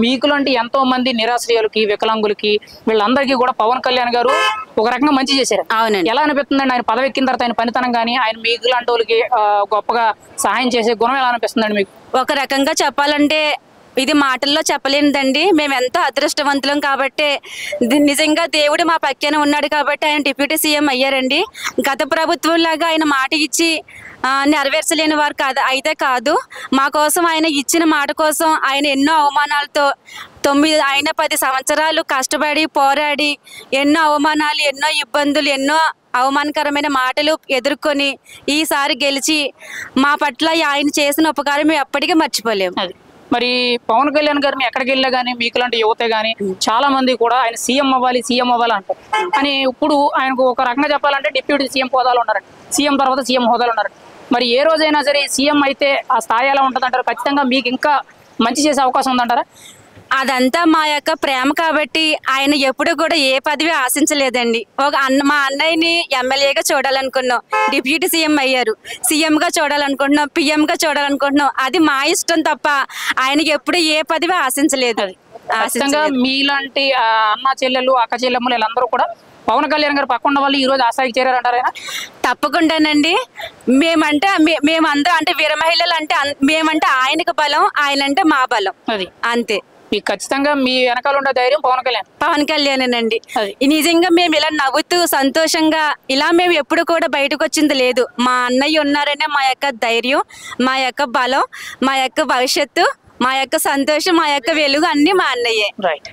మీకులాంటి ఎంతో మంది నిరాశ్రయులకి, వికలాంగులకి వీళ్ళందరికీ కూడా పవన్ కళ్యాణ్ గారు ఒక రకంగా మంచి చేశారు. అవునండి. ఎలా అనిపిస్తుందండి ఆయన పదవి ఎక్కిన తర్వాత ఆయన పనితనం గాని, ఆయన మీకులాంటి వాళ్ళకి గొప్పగా సహాయం చేసే గుణం ఎలా అనిపిస్తుందండి మీకు? ఒక రకంగా చెప్పాలంటే ఇది మాటల్లో చెప్పలేనిదండి. మేము ఎంతో అదృష్టవంతులం కాబట్టి నిజంగా దేవుడు మా పక్కన ఉన్నాడు కాబట్టి ఆయన డిప్యూటీ సీఎం అయ్యారండి. గత ప్రభుత్వం లాగా ఆయన మాట ఇచ్చి నెరవేర్చలేని వారు అయితే కాదు. మా కోసం ఆయన ఇచ్చిన మాట కోసం ఆయన ఎన్నో అవమానాలతో 10 సంవత్సరాలు కష్టపడి పోరాడి ఎన్నో అవమానాలు, ఎన్నో ఇబ్బందులు, ఎన్నో అవమానకరమైన మాటలు ఎదుర్కొని ఈసారి గెలిచి మా పట్ల ఆయన చేసిన ఉపకారం మేము ఎప్పటికీ మర్చిపోలేము. మరి పవన్ కళ్యాణ్ గారిని ఎక్కడికి వెళ్ళా గానీ మీకులాంటి యువతే గానీ చాలా మంది కూడా ఆయన సీఎం అవ్వాలి అంటారు. కానీ ఇప్పుడు ఆయనకు ఒక రకంగా చెప్పాలంటే డిప్యూటీ సీఎం హోదాలో ఉన్నారండి. సీఎం తర్వాత సీఎం హోదాలో ఉన్నారండి. మరి ఏ రోజైనా సరే సీఎం అయితే ఆ స్థాయి ఎలా ఉంటుంది అంటారు? ఖచ్చితంగా మీకు ఇంకా మంచి చేసే అవకాశం ఉందంటారా? అదంతా మా యొక్క ప్రేమ కాబట్టి ఆయన ఎప్పుడు కూడా ఏ పదవి ఆశించలేదండి. మా అన్నయ్యని ఎమ్మెల్యేగా చూడాలనుకున్నాం, డిప్యూటీ సీఎం అయ్యారు. సీఎంగా చూడాలనుకుంటున్నాం, పిఎంగా చూడాలనుకుంటున్నాం. అది మా ఇష్టం తప్ప ఆయనకి ఎప్పుడు ఏ పదవి ఆశించలేదు. ఖచ్చితంగా మీలాంటి అన్న చెల్లెలు, అక్క చెల్లెమ్మలు వీళ్ళందరూ కూడా పవన్ కళ్యాణ్ గారు పక్కన వాళ్ళు ఈ రోజు ఆ స్థాయికి చేరారంటారు. తప్పకుండానండి. మేమందరం అంటే వీర మహిళలు అంటే మేమంటే ఆయనకు బలం, ఆయన అంటే మా బలం. అది అంతే. మీకు ఖచ్చితంగా మీ వెనకాల ఉండే ధైర్యం పవన్ కళ్యాణేనండి. నిజంగా మేము ఇలా నవ్వుతూ సంతోషంగా ఇలా మేము ఎప్పుడు కూడా బయటకు వచ్చింది లేదు. మా అన్నయ్య ఉన్నారనే మా యొక్క ధైర్యం, మా యొక్క బలం, మా యొక్క భవిష్యత్తు, మా యొక్క సంతోషం, మా యొక్క వెలుగు అన్ని మా అన్నయ్యే. రైట్.